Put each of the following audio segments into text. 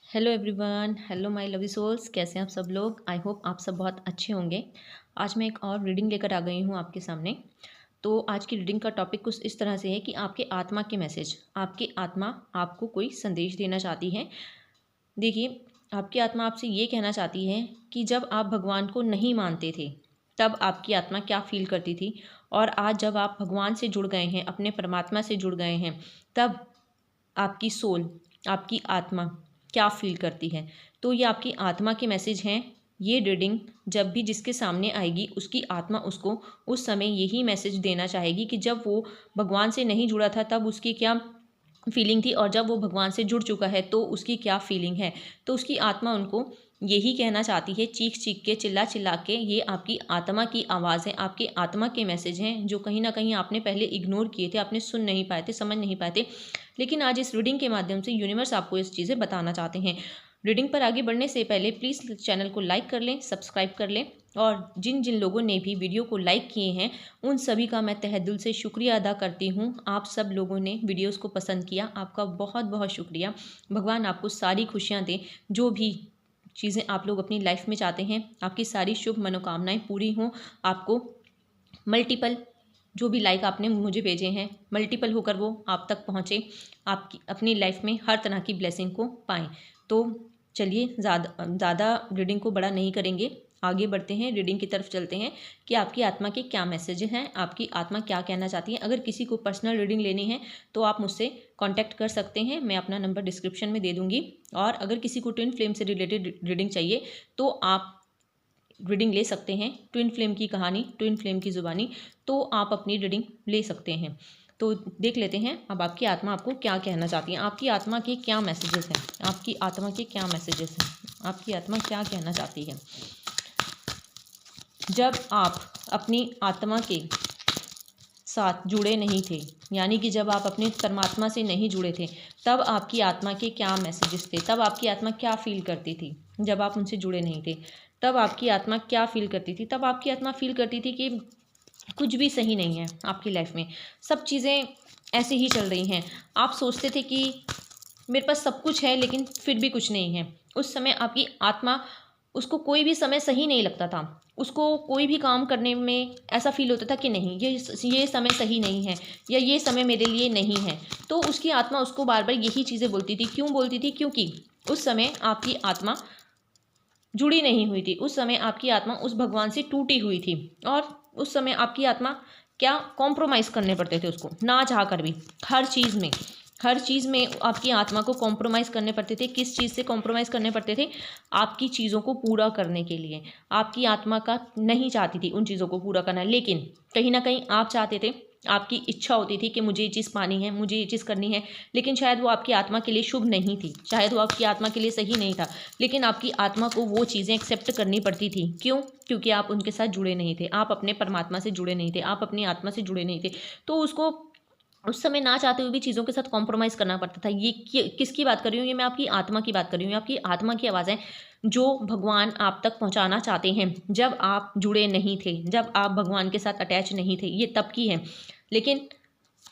Hello everyone, hello my lovely souls. कैसे हैं आप सब लोग? आई होप आप सब बहुत अच्छे होंगे। आज मैं एक और रीडिंग लेकर आ गई हूँ आपके सामने। तो आज की रीडिंग का टॉपिक कुछ इस तरह से है कि आपके आत्मा के मैसेज, आपकी आत्मा आपको कोई संदेश देना चाहती है। देखिए, आपकी आत्मा आपसे ये कहना चाहती है कि जब आप भगवान को नहीं मानते थे तब आपकी आत्मा क्या फील करती थी, और आज जब आप भगवान से जुड़ गए हैं, अपने परमात्मा से जुड़ गए हैं, तब आपकी सोल, आपकी आत्मा क्या फील करती है। तो ये आपकी आत्मा के मैसेज हैं। ये रीडिंग जब भी जिसके सामने आएगी उसकी आत्मा उसको उस समय यही मैसेज देना चाहेगी कि जब वो भगवान से नहीं जुड़ा था तब उसकी क्या फीलिंग थी, और जब वो भगवान से जुड़ चुका है तो उसकी क्या फीलिंग है। तो उसकी आत्मा उनको यही कहना चाहती है, चीख चीख के, चिल्ला चिल्ला के। ये आपकी आत्मा की आवाज़ है, आपकी आत्मा के मैसेज हैं जो कहीं ना कहीं आपने पहले इग्नोर किए थे, आपने सुन नहीं पाए थे, समझ नहीं पाए थे। लेकिन आज इस रीडिंग के माध्यम से यूनिवर्स आपको इस चीज़ें बताना चाहते हैं। रीडिंग पर आगे बढ़ने से पहले प्लीज़ चैनल को लाइक कर लें, सब्सक्राइब कर लें, और जिन जिन लोगों ने भी वीडियो को लाइक किए हैं उन सभी का मैं तहे दिल से शुक्रिया अदा करती हूँ। आप सब लोगों ने वीडियोस को पसंद किया, आपका बहुत बहुत शुक्रिया। भगवान आपको सारी खुशियाँ दें। जो भी चीज़ें आप लोग अपनी लाइफ में चाहते हैं, आपकी सारी शुभ मनोकामनाएं पूरी हों। आपको मल्टीपल जो भी लाइक आपने मुझे भेजे हैं, मल्टीपल होकर वो आप तक पहुँचे, आपकी अपनी लाइफ में हर तरह की ब्लेसिंग को पाएँ। तो चलिए, ज़्यादा रीडिंग को बड़ा नहीं करेंगे, आगे बढ़ते हैं, रीडिंग की तरफ चलते हैं कि आपकी आत्मा के क्या मैसेज हैं, आपकी आत्मा क्या कहना चाहती है। अगर किसी को पर्सनल रीडिंग लेनी है तो आप मुझसे कांटेक्ट कर सकते हैं, मैं अपना नंबर डिस्क्रिप्शन में दे दूँगी। और अगर किसी को ट्विन फ्लेम से रिलेटेड रीडिंग चाहिए तो आप रीडिंग ले सकते हैं। ट्विन फ्लेम की कहानी, ट्विन फ्लेम की ज़ुबानी, तो आप अपनी रीडिंग ले सकते हैं। तो देख लेते हैं अब आपकी आत्मा आपको क्या कहना चाहती है, आपकी आत्मा के क्या मैसेजेस हैं, आपकी आत्मा के क्या मैसेजेस हैं, आपकी आत्मा क्या कहना चाहती है। जब आप अपनी आत्मा के साथ जुड़े नहीं थे, यानी कि जब आप अपने परमात्मा से नहीं जुड़े थे, तब आपकी आत्मा के क्या मैसेजेस थे, तब आपकी आत्मा क्या फील करती थी। जब आप उनसे जुड़े नहीं थे तब आपकी आत्मा क्या फील करती थी। तब आपकी आत्मा फील करती थी कि कुछ भी सही नहीं है आपकी लाइफ में, सब चीज़ें ऐसे ही चल रही हैं। आप सोचते थे कि मेरे पास सब कुछ है लेकिन फिर भी कुछ नहीं है। उस समय आपकी आत्मा, उसको कोई भी समय सही नहीं लगता था, उसको कोई भी काम करने में ऐसा फील होता था कि नहीं, ये समय सही नहीं है, या ये समय मेरे लिए नहीं है। तो उसकी आत्मा उसको बार बार यही चीज़ें बोलती थी। क्यों बोलती थी? क्योंकि उस समय आपकी आत्मा जुड़ी नहीं हुई थी, उस समय आपकी आत्मा उस भगवान से टूटी हुई थी, और उस समय आपकी आत्मा क्या कॉम्प्रोमाइज़ करने पड़ते थे उसको, ना चाह कर भी। हर चीज़ में आपकी आत्मा को कॉम्प्रोमाइज़ करने पड़ते थे। किस चीज़ से कॉम्प्रोमाइज़ करने पड़ते थे? आपकी चीज़ों को पूरा करने के लिए। आपकी आत्मा का नहीं चाहती थी उन चीज़ों को पूरा करना, लेकिन कहीं ना कहीं आप चाहते थे, आपकी इच्छा होती थी कि मुझे ये चीज़ पानी है, मुझे ये चीज़ करनी है, लेकिन शायद वो आपकी आत्मा के लिए शुभ नहीं थी, शायद वो आपकी आत्मा के लिए सही नहीं था। लेकिन आपकी आत्मा को वो चीज़ें एक्सेप्ट करनी पड़ती थी। क्यों? क्योंकि आप उनके साथ जुड़े नहीं थे, आप अपने परमात्मा से जुड़े नहीं थे, आप अपनी आत्मा से जुड़े नहीं थे। तो उसको उस समय ना चाहते हुए भी चीज़ों के साथ कॉम्प्रोमाइज़ करना पड़ता था। ये किसकी बात कर रही हूँ? ये मैं आपकी आत्मा की बात कर रही हूँ। आपकी आत्मा की आवाज़ है जो भगवान आप तक पहुँचाना चाहते हैं। जब आप जुड़े नहीं थे, जब आप भगवान के साथ अटैच नहीं थे, ये तब की है। लेकिन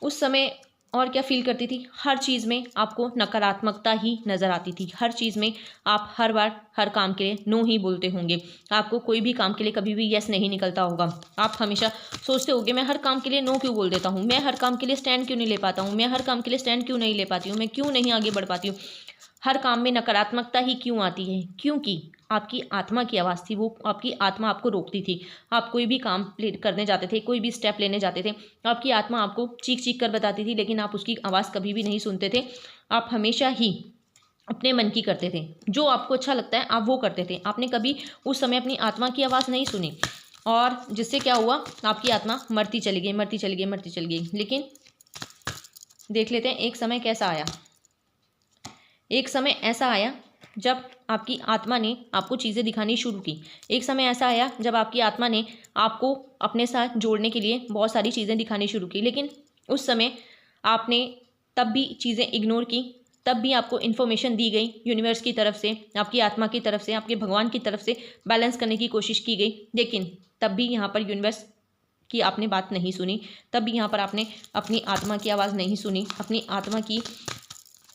उस समय और क्या फ़ील करती थी? हर चीज़ में आपको नकारात्मकता ही नज़र आती थी। हर चीज़ में आप हर बार हर काम के लिए नो ही बोलते होंगे। आपको कोई भी काम के लिए कभी भी येस नहीं निकलता होगा। आप हमेशा सोचते होंगे, मैं हर काम के लिए नो क्यों बोल देता हूँ, मैं हर काम के लिए स्टैंड क्यों नहीं ले पाता हूँ, मैं हर काम के लिए स्टैंड क्यों नहीं ले पाती हूँ, मैं क्यों नहीं आगे बढ़ पाती हूँ, हर काम में नकारात्मकता ही क्यों आती है? क्योंकि आपकी आत्मा की आवाज़ थी, वो आपकी आत्मा आपको रोकती थी। आप कोई भी काम करने जाते थे, कोई भी स्टेप लेने जाते थे, आपकी आत्मा आपको चीख चीख कर बताती थी, लेकिन आप उसकी आवाज़ कभी भी नहीं सुनते थे। आप हमेशा ही अपने मन की करते थे, जो आपको अच्छा लगता है आप वो करते थे। आपने कभी उस समय अपनी आत्मा की आवाज़ नहीं सुनी, और जिससे क्या हुआ? आपकी आत्मा मरती चली गई, मरती चली गई, मरती चली गई। लेकिन देख लेते हैं एक समय कैसा आया। एक समय ऐसा आया जब आपकी आत्मा ने आपको चीज़ें दिखानी शुरू की। एक समय ऐसा आया जब आपकी आत्मा ने आपको अपने साथ जोड़ने के लिए बहुत सारी चीज़ें दिखानी शुरू की, लेकिन उस समय आपने तब भी चीज़ें इग्नोर की। तब भी आपको इन्फॉर्मेशन दी गई यूनिवर्स की तरफ से, आपकी आत्मा की तरफ से, आपके भगवान की तरफ से बैलेंस करने की कोशिश की गई, लेकिन तब भी यहाँ पर यूनिवर्स की आपने बात नहीं सुनी। तब भी यहाँ पर आपने अपनी आत्मा की आवाज़ नहीं सुनी, अपनी आत्मा की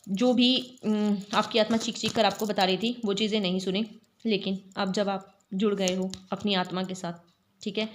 जो भी आपकी आत्मा चीख चीख कर आपको बता रही थी वो चीज़ें नहीं सुनी। लेकिन अब जब आप जुड़ गए हो अपनी आत्मा के साथ, ठीक है,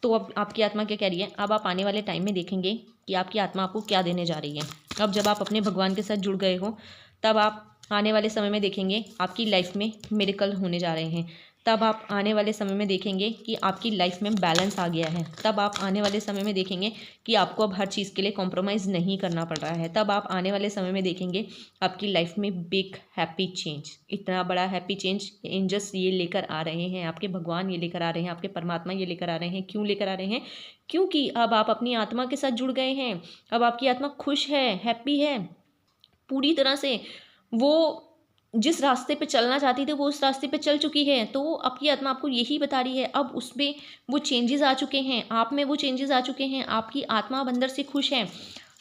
तो अब आपकी आत्मा क्या कह रही है, अब आप आने वाले टाइम में देखेंगे कि आपकी आत्मा आपको क्या देने जा रही है। अब जब आप अपने भगवान के साथ जुड़ गए हो, तब आप आने वाले समय में देखेंगे आपकी लाइफ में मिरेकल होने जा रहे हैं। तब आप आने वाले समय में देखेंगे कि आपकी लाइफ में बैलेंस आ गया है। तब आप आने वाले समय में देखेंगे कि आपको अब हर चीज़ के लिए कॉम्प्रोमाइज़ नहीं करना पड़ रहा है। तब आप आने वाले समय में देखेंगे आपकी लाइफ में बिग हैप्पी चेंज, इतना बड़ा हैप्पी चेंज एंजल्स ये लेकर आ रहे हैं, आपके भगवान ये लेकर आ रहे हैं, आपके परमात्मा ये लेकर आ रहे हैं। क्यों लेकर आ रहे हैं? क्योंकि अब आप अपनी आत्मा के साथ जुड़ गए हैं। अब आपकी आत्मा खुश है, हैप्पी है पूरी तरह से। वो जिस रास्ते पे चलना चाहती थी वो उस रास्ते पे चल चुकी है। तो आपकी आत्मा आपको यही बता रही है, अब उसमें वो चेंजेस आ चुके हैं, आप में वो चेंजेस आ चुके हैं। आपकी आत्मा अब अंदर से खुश है।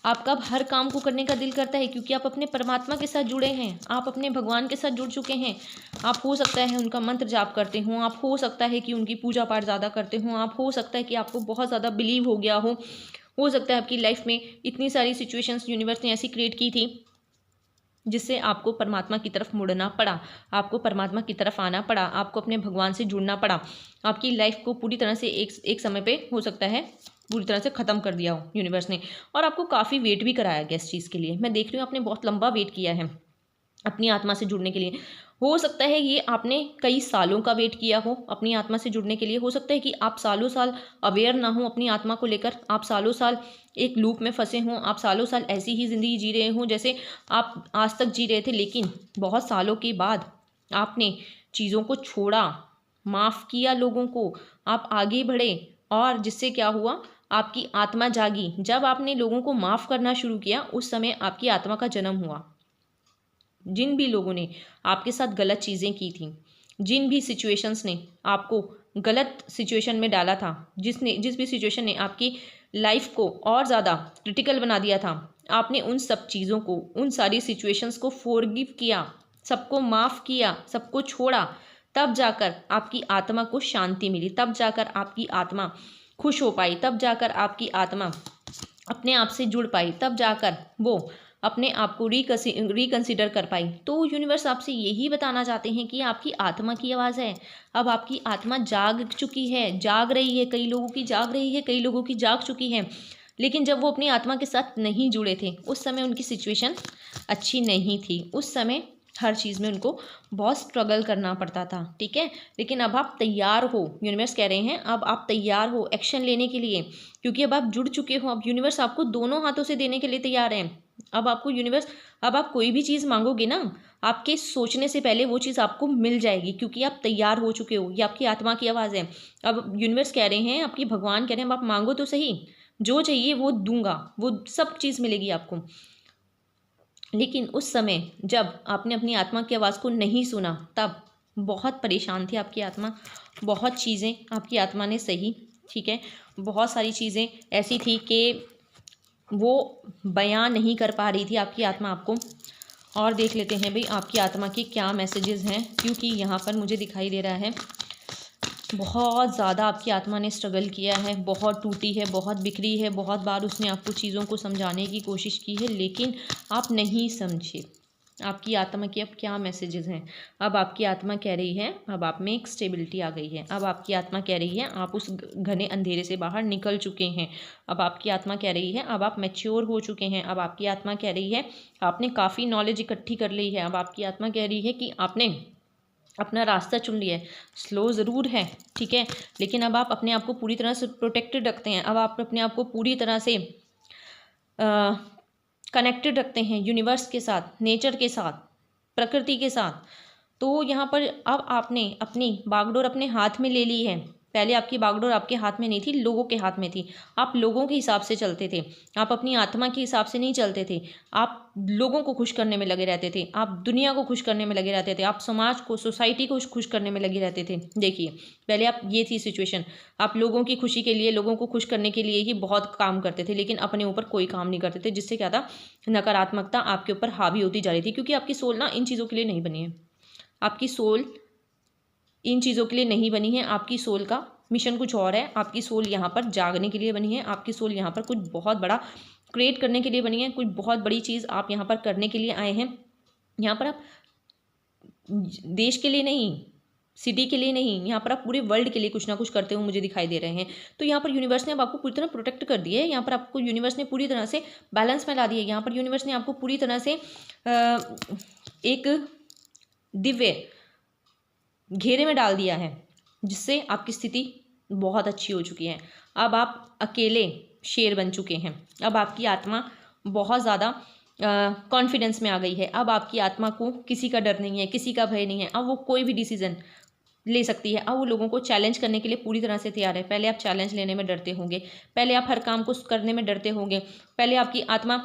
आपका अब हर काम को करने का दिल करता है क्योंकि आप अपने परमात्मा के साथ जुड़े हैं, आप अपने भगवान के साथ जुड़ चुके हैं। आप हो सकता है उनका मंत्र जाप करते हों, आप हो सकता है कि उनकी पूजा पाठ ज़्यादा करते हों, आप हो सकता है कि आपको बहुत ज़्यादा बिलीव हो गया हो सकता है आपकी लाइफ में इतनी सारी सिचुएशंस यूनिवर्स ने ऐसी क्रिएट की थी जिससे आपको परमात्मा की तरफ मुड़ना पड़ा, आपको परमात्मा की तरफ आना पड़ा, आपको अपने भगवान से जुड़ना पड़ा। आपकी लाइफ को पूरी तरह से एक समय पे हो सकता है पूरी तरह से ख़त्म कर दिया हो यूनिवर्स ने, और आपको काफ़ी वेट भी कराया गया इस चीज़ के लिए। मैं देख रही हूँ आपने बहुत लंबा वेट किया है अपनी आत्मा से जुड़ने के लिए। हो सकता है ये आपने कई सालों का वेट किया हो अपनी आत्मा से जुड़ने के लिए। हो सकता है कि आप सालों साल अवेयर ना हो अपनी आत्मा को लेकर, आप सालों साल एक लूप में फंसे हों, आप सालों साल ऐसी ही ज़िंदगी जी रहे हों जैसे आप आज तक जी रहे थे। लेकिन बहुत सालों के बाद आपने चीज़ों को छोड़ा, माफ़ किया लोगों को, आप आगे बढ़े, और जिससे क्या हुआ, आपकी आत्मा जागी। जब आपने लोगों को माफ़ करना शुरू किया उस समय आपकी आत्मा का जन्म हुआ। जिन भी लोगों ने आपके साथ गलत चीज़ें की थी, जिन भी सिचुएशंस ने आपको गलत सिचुएशन में डाला था, जिस भी सिचुएशन ने आपकी लाइफ को और ज़्यादा क्रिटिकल बना दिया था, आपने उन सब चीज़ों को, उन सारी सिचुएशंस को फॉरगिव किया, सबको माफ़ किया, सबको छोड़ा। तब जाकर आपकी आत्मा को शांति मिली, तब जाकर आपकी आत्मा खुश हो पाई, तब जाकर आपकी आत्मा अपने आप से जुड़ पाई, तब जाकर वो अपने आप को रिकंसिडर कर पाई। तो यूनिवर्स आपसे यही बताना चाहते हैं कि आपकी आत्मा की आवाज़ है। अब आपकी आत्मा जाग चुकी है, जाग रही है, कई लोगों की जाग रही है, कई लोगों की जाग चुकी है। लेकिन जब वो अपनी आत्मा के साथ नहीं जुड़े थे उस समय उनकी सिचुएशन अच्छी नहीं थी, उस समय हर चीज़ में उनको बहुत स्ट्रगल करना पड़ता था, ठीक है। लेकिन अब आप तैयार हो, यूनिवर्स कह रहे हैं अब आप तैयार हो एक्शन लेने के लिए, क्योंकि अब आप जुड़ चुके हो। अब यूनिवर्स आपको दोनों हाथों से देने के लिए तैयार है। अब आपको यूनिवर्स, अब आप कोई भी चीज़ मांगोगे ना, आपके सोचने से पहले वो चीज़ आपको मिल जाएगी, क्योंकि आप तैयार हो चुके हो। ये आपकी आत्मा की आवाज़ है। अब यूनिवर्स कह रहे हैं, आपकी भगवान कह रहे हैं, अब आप मांगो तो सही, जो चाहिए वो दूंगा, वो सब चीज़ मिलेगी आपको। लेकिन उस समय जब आपने अपनी आत्मा की आवाज़ को नहीं सुना, तब बहुत परेशान थी आपकी आत्मा, बहुत चीज़ें आपकी आत्मा ने सही, ठीक है। बहुत सारी चीज़ें ऐसी थी कि वो बयां नहीं कर पा रही थी आपकी आत्मा आपको। और देख लेते हैं भाई आपकी आत्मा के क्या मैसेजेस हैं, क्योंकि यहाँ पर मुझे दिखाई दे रहा है बहुत ज़्यादा आपकी आत्मा ने स्ट्रगल किया है, बहुत टूटी है, बहुत बिखरी है, बहुत बार उसने आपको चीज़ों को समझाने की कोशिश की है लेकिन आप नहीं समझे। आपकी आत्मा के अब क्या मैसेजेस हैं? अब आपकी आत्मा कह रही है अब आप में एक स्टेबिलिटी आ गई है। अब आपकी आत्मा कह रही है आप उस घने अंधेरे से बाहर निकल चुके हैं। अब आपकी आत्मा कह रही है अब आप मैच्योर हो चुके हैं। अब आपकी आत्मा कह रही है आपने काफ़ी नॉलेज इकट्ठी कर ली है। अब आपकी आत्मा कह रही है कि आपने अपना रास्ता चुन लिया है। स्लो ज़रूर है, ठीक है, लेकिन अब आप अपने आप को पूरी तरह से प्रोटेक्टेड रखते हैं। अब आप अपने आप को पूरी तरह से कनेक्टेड रखते हैं यूनिवर्स के साथ, नेचर के साथ, प्रकृति के साथ। तो यहाँ पर अब आपने अपनी बागडोर अपने हाथ में ले ली है। पहले आपकी बागडोर आपके हाथ में नहीं थी, लोगों के हाथ में थी। आप लोगों के हिसाब से चलते थे, आप अपनी आत्मा के हिसाब से नहीं चलते थे। आप लोगों को खुश करने में लगे रहते थे, आप दुनिया को खुश करने में लगे रहते थे, आप समाज को, सोसाइटी को खुश करने में लगे रहते थे। देखिए पहले आप, ये थी सिचुएशन, आप लोगों की खुशी के लिए, लोगों को खुश करने के लिए ही बहुत काम करते थे, लेकिन अपने ऊपर कोई काम नहीं करते थे, जिससे क्या था, नकारात्मकता आपके ऊपर हावी होती जा रही थी। क्योंकि आपकी सोल ना इन चीज़ों के लिए नहीं बनी है, आपकी सोल इन चीज़ों के लिए नहीं बनी है। आपकी सोल का मिशन कुछ और है। आपकी सोल यहाँ पर जागने के लिए बनी है। आपकी सोल यहाँ पर कुछ बहुत बड़ा क्रिएट करने के लिए बनी है, कोई बहुत बड़ी चीज़ आप यहाँ पर करने के लिए आए हैं। यहाँ पर आप देश के लिए नहीं, सिटी के लिए नहीं, यहाँ पर आप पूरे वर्ल्ड के लिए कुछ ना कुछ करते हुए मुझे दिखाई दे रहे हैं। तो यहाँ पर यूनिवर्स ने अब आपको पूरी तरह प्रोटेक्ट कर दिया है, यहाँ पर आपको यूनिवर्स ने पूरी तरह से बैलेंस में ला दिया है। यहाँ पर यूनिवर्स ने आपको पूरी तरह से एक दिव्य घेरे में डाल दिया है, जिससे आपकी स्थिति बहुत अच्छी हो चुकी है। अब आप अकेले शेर बन चुके हैं। अब आपकी आत्मा बहुत ज़्यादा कॉन्फिडेंस में आ गई है। अब आपकी आत्मा को किसी का डर नहीं है, किसी का भय नहीं है। अब वो कोई भी डिसीजन ले सकती है। अब वो लोगों को चैलेंज करने के लिए पूरी तरह से तैयार है। पहले आप चैलेंज लेने में डरते होंगे, पहले आप हर काम को करने में डरते होंगे, पहले आपकी आत्मा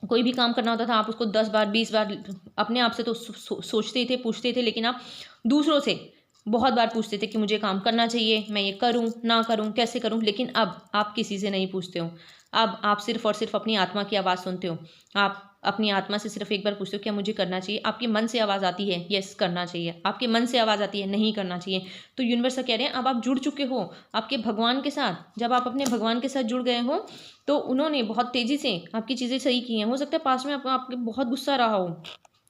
कोई भी काम करना होता था आप उसको 10 बार 20 बार अपने आप से तो सोचते ही थे, पूछते थे, लेकिन आप दूसरों से बहुत बार पूछते थे कि मुझे काम करना चाहिए, मैं ये करूं ना करूं, कैसे करूं। लेकिन अब आप किसी से नहीं पूछते हो। अब आप सिर्फ और सिर्फ अपनी आत्मा की आवाज़ सुनते हो। आप अपनी आत्मा से सिर्फ एक बार पूछते हो क्या मुझे करना चाहिए। आपके मन से आवाज़ आती है यस करना चाहिए, आपके मन से आवाज़ आती है नहीं करना चाहिए। तो यूनिवर्स कह रहे हैं अब आप जुड़ चुके हो आपके भगवान के साथ। जब आप अपने भगवान के साथ जुड़ गए हो तो उन्होंने बहुत तेज़ी से आपकी चीज़ें सही की हैं। हो सकता है पास्ट में आपके बहुत गुस्सा रहा हो।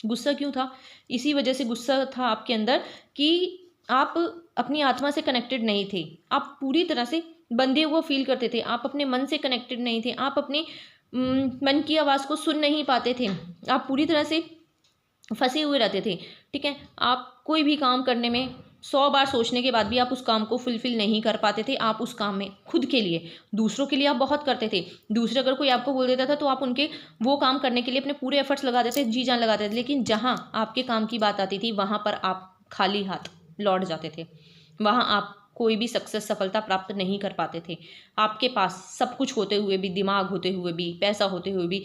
गुस्सा क्यों था? इसी वजह से गुस्सा था आपके अंदर कि आप अपनी आत्मा से कनेक्टेड नहीं थे। आप पूरी तरह से बंधे हुए फील करते थे। आप अपने मन से कनेक्टेड नहीं थे। आप अपने मन की आवाज़ को सुन नहीं पाते थे। आप पूरी तरह से फंसे हुए रहते थे। ठीक है, आप कोई भी काम करने में 100 बार सोचने के बाद भी आप उस काम को फुलफिल नहीं कर पाते थे। आप उस काम में खुद के लिए, दूसरों के लिए आप बहुत करते थे। दूसरे अगर कोई आपको बोल देता था तो आप उनके वो काम करने के लिए अपने पूरे एफर्ट्स लगा देते, जी जान लगाते थे। लेकिन जहाँ आपके काम की बात आती थी वहाँ पर आप खाली हाथ लौट जाते थे। वहाँ आप कोई भी सक्सेस, सफलता प्राप्त नहीं कर पाते थे। आपके पास सब कुछ होते हुए भी, दिमाग होते हुए भी, पैसा होते हुए भी,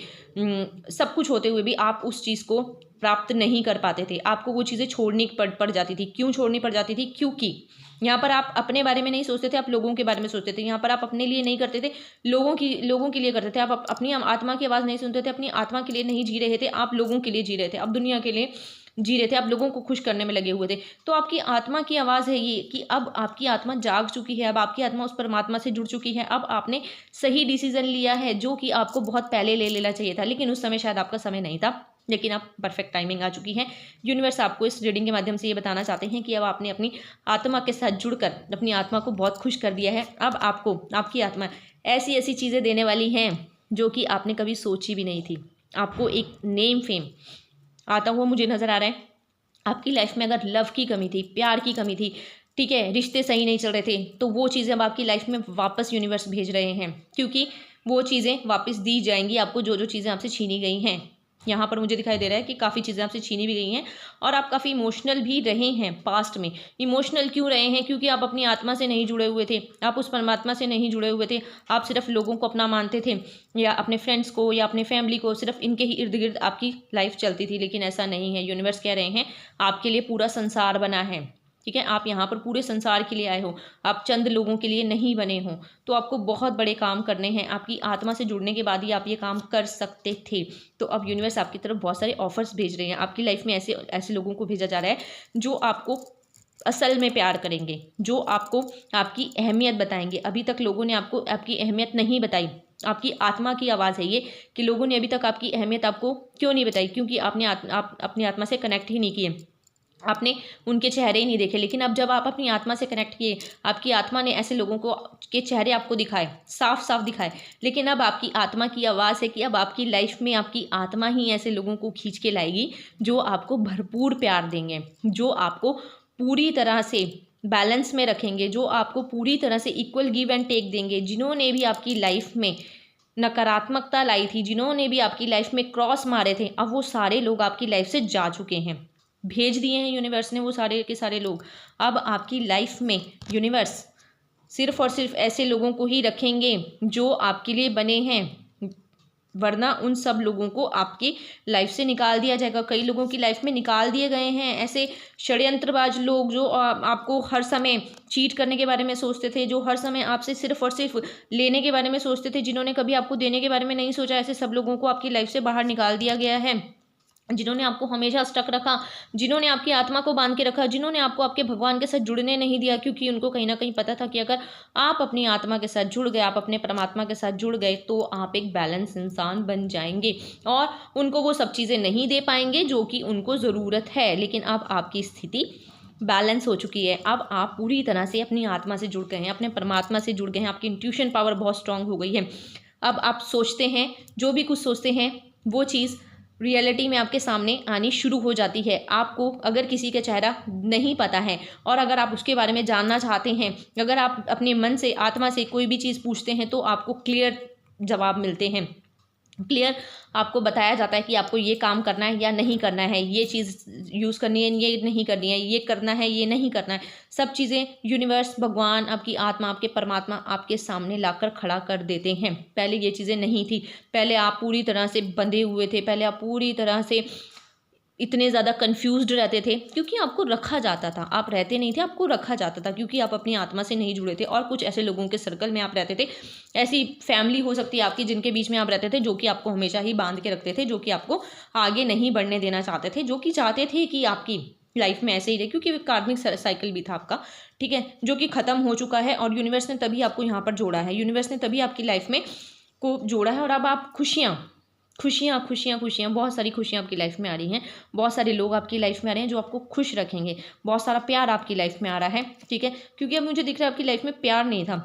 सब कुछ होते हुए भी आप उस चीज़ को प्राप्त नहीं कर पाते थे। आपको वो चीज़ें छोड़नी पड़ जाती थी। क्यों छोड़नी पड़ जाती थी? क्योंकि यहाँ पर आप अपने बारे में नहीं सोचते थे, आप लोगों के बारे में सोचते थे। यहाँ पर आप अपने लिए नहीं करते थे, लोगों के लिए करते थे। आप अपनी आत्मा की आवाज़ नहीं सुनते थे, अपनी आत्मा के लिए नहीं जी रहे थे, आप लोगों के लिए जी रहे थे, आप दुनिया के लिए जी रहे थे, आप लोगों को खुश करने में लगे हुए थे। तो आपकी आत्मा की आवाज़ है ये कि अब आपकी आत्मा जाग चुकी है। अब आपकी आत्मा उस परमात्मा से जुड़ चुकी है। अब आपने सही डिसीजन लिया है जो कि आपको बहुत पहले ले लेना चाहिए था, लेकिन उस समय शायद आपका समय नहीं था। लेकिन अब परफेक्ट टाइमिंग आ चुकी है। यूनिवर्स आपको इस रीडिंग के माध्यम से ये बताना चाहते हैं कि अब आपने अपनी आत्मा के साथ जुड़कर अपनी आत्मा को बहुत खुश कर दिया है। अब आपको आपकी आत्मा ऐसी ऐसी चीज़ें देने वाली हैं जो कि आपने कभी सोची भी नहीं थी। आपको एक नेम फेम आता हुआ मुझे नज़र आ रहा है। आपकी लाइफ में अगर लव की कमी थी, प्यार की कमी थी, ठीक है, रिश्ते सही नहीं चल रहे थे, तो वो चीज़ें अब आपकी लाइफ में वापस यूनिवर्स भेज रहे हैं, क्योंकि वो चीज़ें वापस दी जाएंगी आपको, जो जो चीज़ें आपसे छीनी गई हैं। यहाँ पर मुझे दिखाई दे रहा है कि काफ़ी चीज़ें आपसे छीनी भी गई हैं और आप काफ़ी इमोशनल भी रहे हैं पास्ट में। इमोशनल क्यों रहे हैं? क्योंकि आप अपनी आत्मा से नहीं जुड़े हुए थे, आप उस परमात्मा से नहीं जुड़े हुए थे। आप सिर्फ लोगों को अपना मानते थे, या अपने फ्रेंड्स को, या अपने फैमिली को, सिर्फ इनके ही इर्द गिर्द आपकी लाइफ चलती थी। लेकिन ऐसा नहीं है। यूनिवर्स कह रहे हैं आपके लिए पूरा संसार बना है। ठीक है, आप यहाँ पर पूरे संसार के लिए आए हो, आप चंद लोगों के लिए नहीं बने हो। तो आपको बहुत बड़े काम करने हैं। आपकी आत्मा से जुड़ने के बाद ही आप ये काम कर सकते थे। तो अब यूनिवर्स आपकी तरफ बहुत सारे ऑफर्स भेज रहे हैं। आपकी लाइफ में ऐसे ऐसे लोगों को भेजा जा रहा है जो आपको असल में प्यार करेंगे, जो आपको आपकी अहमियत बताएंगे। अभी तक लोगों ने आपको आपकी अहमियत नहीं बताई। आपकी आत्मा की आवाज़ है ये कि लोगों ने अभी तक आपकी अहमियत आपको क्यों नहीं बताई? क्योंकि आपने आप अपनी आत्मा से कनेक्ट ही नहीं किए, आपने उनके चेहरे ही नहीं देखे। लेकिन अब जब आप अपनी आत्मा से कनेक्ट किए, आपकी आत्मा ने ऐसे लोगों को के चेहरे आपको दिखाए, साफ साफ दिखाए। लेकिन अब आपकी आत्मा की आवाज़ है कि अब आपकी लाइफ में आपकी आत्मा ही ऐसे लोगों को खींच के लाएगी जो आपको भरपूर प्यार देंगे, जो आपको पूरी तरह से बैलेंस में रखेंगे, जो आपको पूरी तरह से इक्वल गिव एंड टेक देंगे। जिन्होंने भी आपकी लाइफ में नकारात्मकता लाई थी, जिन्होंने भी आपकी लाइफ में क्रॉस मारे थे, अब वो सारे लोग आपकी लाइफ से जा चुके हैं, भेज दिए हैं यूनिवर्स ने वो सारे के सारे लोग। अब आपकी लाइफ में यूनिवर्स सिर्फ और सिर्फ ऐसे लोगों को ही रखेंगे जो आपके लिए बने हैं, वरना उन सब लोगों को आपकी लाइफ से निकाल दिया जाएगा। कई लोगों की लाइफ में निकाल दिए गए हैं ऐसे षड्यंत्रबाज लोग जो आपको हर समय चीट करने के बारे में सोचते थे, जो हर समय आपसे सिर्फ और सिर्फ लेने के बारे में सोचते थे, जिन्होंने कभी आपको देने के बारे में नहीं सोचा। ऐसे सब लोगों को आपकी लाइफ से बाहर निकाल दिया गया है। जिन्होंने आपको हमेशा स्टक रखा, जिन्होंने आपकी आत्मा को बांध के रखा, जिन्होंने आपको आपके भगवान के साथ जुड़ने नहीं दिया, क्योंकि उनको कहीं ना कहीं पता था कि अगर आप अपनी आत्मा के साथ जुड़ गए, आप अपने परमात्मा के साथ जुड़ गए, तो आप एक बैलेंस इंसान बन जाएंगे और उनको वो सब चीज़ें नहीं दे पाएंगे जो कि उनको ज़रूरत है। लेकिन अब आपकी स्थिति बैलेंस हो चुकी है। अब आप पूरी तरह से अपनी आत्मा से जुड़ गए हैं, अपने परमात्मा से जुड़ गए हैं, आपकी इंट्यूशन पावर बहुत स्ट्रांग हो गई है। अब आप सोचते हैं, जो भी कुछ सोचते हैं वो चीज़ रियलिटी में आपके सामने आनी शुरू हो जाती है। आपको अगर किसी का चेहरा नहीं पता है और अगर आप उसके बारे में जानना चाहते हैं, अगर आप अपने मन से, आत्मा से कोई भी चीज़ पूछते हैं, तो आपको क्लियर जवाब मिलते हैं। क्लियर आपको बताया जाता है कि आपको ये काम करना है या नहीं करना है, ये चीज़ यूज़ करनी है, ये नहीं करनी है, ये करना है, ये नहीं करना है। सब चीज़ें यूनिवर्स, भगवान, आपकी आत्मा, आपके परमात्मा आपके सामने लाकर खड़ा कर देते हैं। पहले ये चीज़ें नहीं थी। पहले आप पूरी तरह से बंधे हुए थे, पहले आप पूरी तरह से इतने ज़्यादा कंफ्यूज्ड रहते थे, क्योंकि आपको रखा जाता था। आप रहते नहीं थे, आपको रखा जाता था, क्योंकि आप अपनी आत्मा से नहीं जुड़े थे। और कुछ ऐसे लोगों के सर्कल में आप रहते थे, ऐसी फैमिली हो सकती है आपकी, जिनके बीच में आप रहते थे, जो कि आपको हमेशा ही बांध के रखते थे, जो कि आपको आगे नहीं बढ़ने देना चाहते थे, जो कि चाहते थे कि आपकी लाइफ में ऐसे ही रहे, क्योंकि कार्मिक साइकिल भी था आपका, ठीक है, जो कि ख़त्म हो चुका है। और यूनिवर्स ने तभी आपको यहाँ पर जोड़ा है, यूनिवर्स ने तभी आपकी लाइफ में को जोड़ा है। और अब आप खुशियाँ खुशियाँ खुशियाँ खुशियाँ, बहुत सारी खुशियाँ आपकी लाइफ में आ रही हैं, बहुत सारे लोग आपकी लाइफ में आ रहे हैं जो आपको खुश रखेंगे, बहुत सारा प्यार आपकी लाइफ में आ रहा है, ठीक है। क्योंकि अब मुझे दिख रहा है आपकी लाइफ में प्यार नहीं था,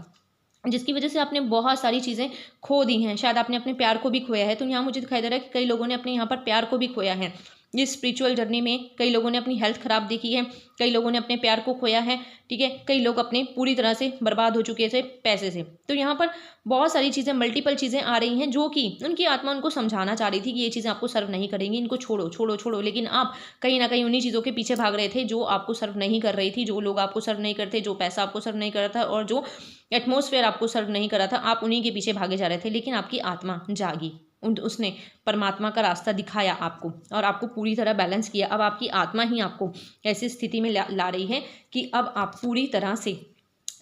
जिसकी वजह से आपने बहुत सारी चीज़ें खो दी हैं। शायद आपने अपने प्यार को भी खोया है। तो यहाँ मुझे दिखाई दे रहा है कि कई लोगों ने अपने यहाँ पर प्यार को भी खोया है। इस स्पिरिचुअल जर्नी में कई लोगों ने अपनी हेल्थ खराब देखी है, कई लोगों ने अपने प्यार को खोया है, ठीक है। कई लोग अपने पूरी तरह से बर्बाद हो चुके थे पैसे से। तो यहाँ पर बहुत सारी चीज़ें, मल्टीपल चीज़ें आ रही हैं, जो कि उनकी आत्मा उनको समझाना चाह रही थी कि ये चीज़ें आपको सर्व नहीं करेंगी, इनको छोड़ो छोड़ो छोड़ो। लेकिन आप कहीं ना कहीं उन्हीं चीज़ों के पीछे भाग रहे थे जो आपको सर्व नहीं कर रही थी, जो लोग आपको सर्व नहीं करते, जो पैसा आपको सर्व नहीं कर रहा था, और जो एटमोसफेयर आपको सर्व नहीं कर रहा था, आप उन्हीं के पीछे भागे जा रहे थे। लेकिन आपकी आत्मा जागी, उसने परमात्मा का रास्ता दिखाया आपको और आपको पूरी तरह बैलेंस किया। अब आपकी आत्मा ही आपको ऐसी स्थिति में ला रही है कि अब आप पूरी तरह से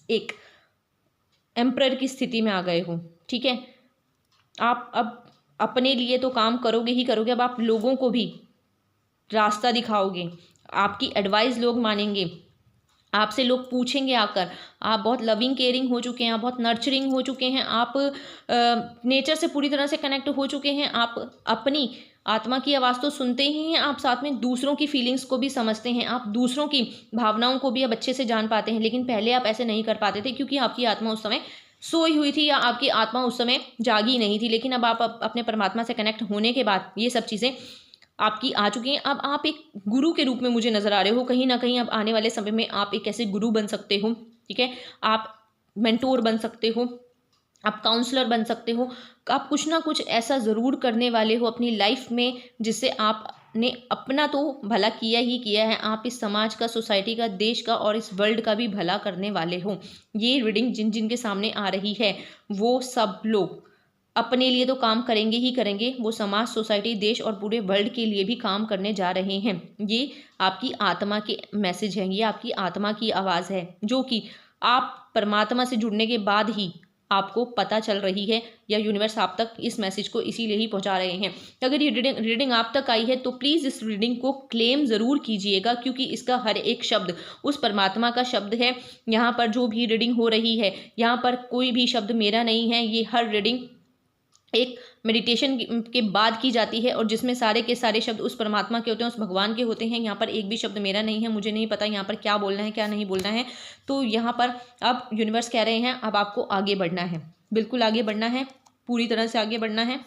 एक एम्परर की स्थिति में आ गए हो, ठीक है। आप अब अपने लिए तो काम करोगे ही करोगे, अब आप लोगों को भी रास्ता दिखाओगे, आपकी एडवाइस लोग मानेंगे, आपसे लोग पूछेंगे आकर। आप बहुत लविंग केयरिंग हो चुके हैं, आप बहुत नर्चरिंग हो चुके हैं, आप नेचर से पूरी तरह से कनेक्ट हो चुके हैं। आप अपनी आत्मा की आवाज़ तो सुनते ही हैं, आप साथ में दूसरों की फीलिंग्स को भी समझते हैं, आप दूसरों की भावनाओं को भी अब अच्छे से जान पाते हैं। लेकिन पहले आप ऐसे नहीं कर पाते थे, क्योंकि आपकी आत्मा उस समय सोई हुई थी, या आपकी आत्मा उस समय जागी नहीं थी। लेकिन अब आप अपने परमात्मा से कनेक्ट होने के बाद ये सब चीज़ें आपकी आ चुकी हैं। अब आप एक गुरु के रूप में मुझे नज़र आ रहे हो। कहीं ना कहीं अब आने वाले समय में आप एक ऐसे गुरु बन सकते हो, ठीक है। आप मेंटोर बन सकते हो, आप काउंसलर बन सकते हो, आप कुछ ना कुछ ऐसा ज़रूर करने वाले हो अपनी लाइफ में, जिससे आपने अपना तो भला किया ही किया है, आप इस समाज का, सोसाइटी का, देश का और इस वर्ल्ड का भी भला करने वाले हो। ये रीडिंग जिन जिन के सामने आ रही है, वो सब लोग अपने लिए तो काम करेंगे ही करेंगे, वो समाज, सोसाइटी, देश और पूरे वर्ल्ड के लिए भी काम करने जा रहे हैं। ये आपकी आत्मा के मैसेज हैं, ये आपकी आत्मा की आवाज़ है, जो कि आप परमात्मा से जुड़ने के बाद ही आपको पता चल रही है, या यूनिवर्स आप तक इस मैसेज को इसीलिए ही पहुंचा रहे हैं। अगर ये रीडिंग आप तक आई है, तो प्लीज़ इस रीडिंग को क्लेम ज़रूर कीजिएगा, क्योंकि इसका हर एक शब्द उस परमात्मा का शब्द है। यहाँ पर जो भी रीडिंग हो रही है, यहाँ पर कोई भी शब्द मेरा नहीं है। ये हर रीडिंग एक मेडिटेशन के बाद की जाती है, और जिसमें सारे के सारे शब्द उस परमात्मा के होते हैं, उस भगवान के होते हैं। यहाँ पर एक भी शब्द मेरा नहीं है, मुझे नहीं पता यहाँ पर क्या बोलना है, क्या नहीं बोलना है। तो यहाँ पर अब यूनिवर्स कह रहे हैं, अब आपको आगे बढ़ना है, बिल्कुल आगे बढ़ना है, पूरी तरह से आगे बढ़ना है।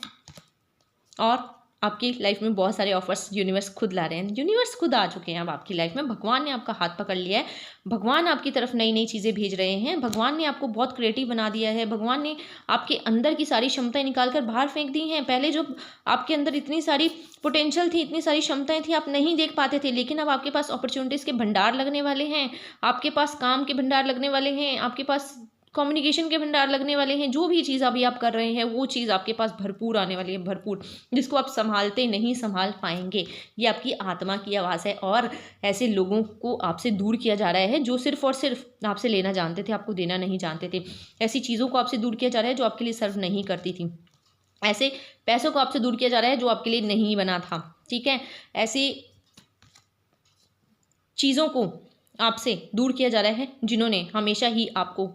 और आपकी लाइफ में बहुत सारे ऑफर्स यूनिवर्स खुद ला रहे हैं, यूनिवर्स खुद आ चुके हैं अब आपकी लाइफ में। भगवान ने आपका हाथ पकड़ लिया है, भगवान आपकी तरफ नई नई चीज़ें भेज रहे हैं, भगवान ने आपको बहुत क्रिएटिव बना दिया है, भगवान ने आपके अंदर की सारी क्षमताएं निकाल कर बाहर फेंक दी हैं। पहले जो आपके अंदर इतनी सारी पोटेंशियल थी, इतनी सारी क्षमताएं थी, आप नहीं देख पाते थे, लेकिन अब आपके पास अपॉर्चुनिटीज़ के भंडार लगने वाले हैं, आपके पास काम के भंडार लगने वाले हैं, आपके पास कम्युनिकेशन के भंडार लगने वाले हैं। जो भी चीज़ अभी आप कर रहे हैं, वो चीज़ आपके पास भरपूर आने वाली है, भरपूर, जिसको आप संभालते नहीं संभाल पाएंगे। ये आपकी आत्मा की आवाज़ है। और ऐसे लोगों को आपसे दूर किया जा रहा है जो सिर्फ और सिर्फ आपसे लेना जानते थे, आपको देना नहीं जानते थे। ऐसी चीज़ों को आपसे दूर किया जा रहा है जो आपके लिए सर्व नहीं करती थी। ऐसे पैसों को आपसे दूर किया जा रहा है जो आपके लिए नहीं बना था, ठीक है। ऐसी चीज़ों को आपसे दूर किया जा रहा है जिन्होंने हमेशा ही आपको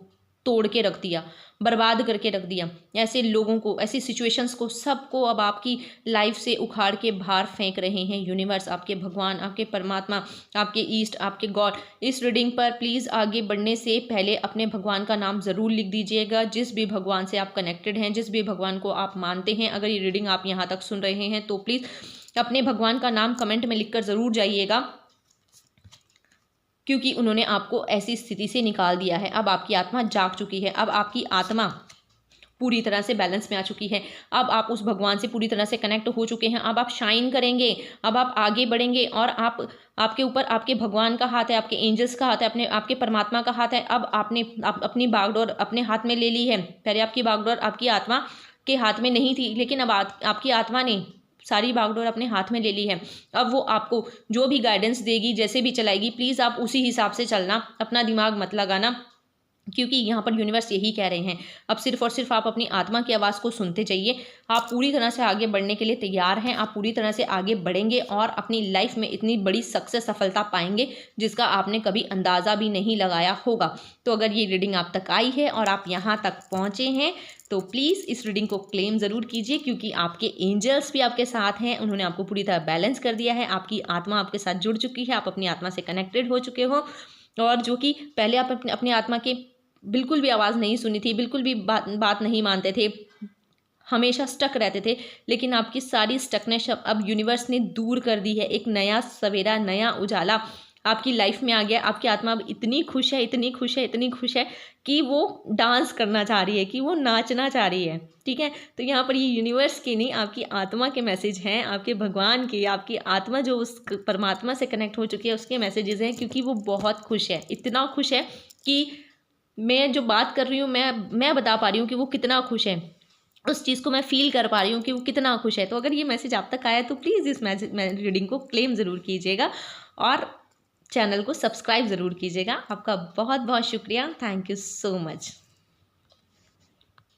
तोड़ के रख दिया, बर्बाद करके रख दिया। ऐसे लोगों को, ऐसी सिचुएशंस को, सबको अब आपकी लाइफ से उखाड़ के बाहर फेंक रहे हैं यूनिवर्स, आपके भगवान, आपके परमात्मा, आपके ईस्ट, आपके गॉड। इस रीडिंग पर प्लीज़ आगे बढ़ने से पहले अपने भगवान का नाम ज़रूर लिख दीजिएगा। जिस भी भगवान से आप कनेक्टेड हैं, जिस भी भगवान को आप मानते हैं, अगर ये रीडिंग आप यहाँ तक सुन रहे हैं तो प्लीज़ अपने भगवान का नाम कमेंट में लिख कर ज़रूर जाइएगा, क्योंकि उन्होंने आपको ऐसी स्थिति से निकाल दिया है। अब आपकी आत्मा जाग चुकी है, अब आपकी आत्मा पूरी तरह से बैलेंस में आ चुकी है। अब आप उस भगवान से पूरी तरह से कनेक्ट हो चुके हैं। अब आप शाइन करेंगे, अब आप आगे बढ़ेंगे और आपके ऊपर आपके भगवान का हाथ है, आपके एंजल्स का हाथ है, आपके परमात्मा का हाथ है। अब आपने अपनी बागडोर अपने हाथ में ले ली है। पहले आपकी बागडोर आपकी आत्मा के हाथ में नहीं थी, लेकिन अब आपकी आत्मा ने सारी बागडोर अपने हाथ में ले ली है। अब वो आपको जो भी गाइडेंस देगी, जैसे भी चलाएगी, प्लीज़ आप उसी हिसाब से चलना, अपना दिमाग मत लगाना, क्योंकि यहाँ पर यूनिवर्स यही कह रहे हैं। अब सिर्फ और सिर्फ आप अपनी आत्मा की आवाज़ को सुनते जाइए। आप पूरी तरह से आगे बढ़ने के लिए तैयार हैं, आप पूरी तरह से आगे बढ़ेंगे और अपनी लाइफ में इतनी बड़ी सक्सेस, सफलता पाएंगे जिसका आपने कभी अंदाज़ा भी नहीं लगाया होगा। तो अगर ये रीडिंग आप तक आई है और आप यहाँ तक पहुँचे हैं तो प्लीज़ इस रीडिंग को क्लेम ज़रूर कीजिए, क्योंकि आपके एंजल्स भी आपके साथ हैं। उन्होंने आपको पूरी तरह बैलेंस कर दिया है। आपकी आत्मा आपके साथ जुड़ चुकी है, आप अपनी आत्मा से कनेक्टेड हो चुके हो। और जो कि पहले आप अपनी आत्मा के बिल्कुल भी आवाज़ नहीं सुनी थी, बिल्कुल भी बात नहीं मानते थे, हमेशा स्टक रहते थे, लेकिन आपकी सारी स्टकनेस अब यूनिवर्स ने दूर कर दी है। एक नया सवेरा, नया उजाला आपकी लाइफ में आ गया। आपकी आत्मा अब इतनी खुश है, इतनी खुश है, इतनी खुश है कि वो डांस करना चाह रही है, कि वो नाचना चाह रही है, ठीक है। तो यहाँ पर ये यूनिवर्स के नहीं, आपकी आत्मा के मैसेज हैं, आपके भगवान के, आपकी आत्मा जो उस परमात्मा से कनेक्ट हो चुकी है उसके मैसेजेस हैं, क्योंकि वो बहुत खुश है, इतना खुश है कि मैं जो बात कर रही हूँ, मैं बता पा रही हूँ कि वो कितना खुश है। उस चीज़ को मैं फील कर पा रही हूँ कि वो कितना खुश है। तो अगर ये मैसेज आप तक आया तो प्लीज़ इस रीडिंग को क्लेम ज़रूर कीजिएगा और चैनल को सब्सक्राइब ज़रूर कीजिएगा। आपका बहुत बहुत शुक्रिया। Thank you so much.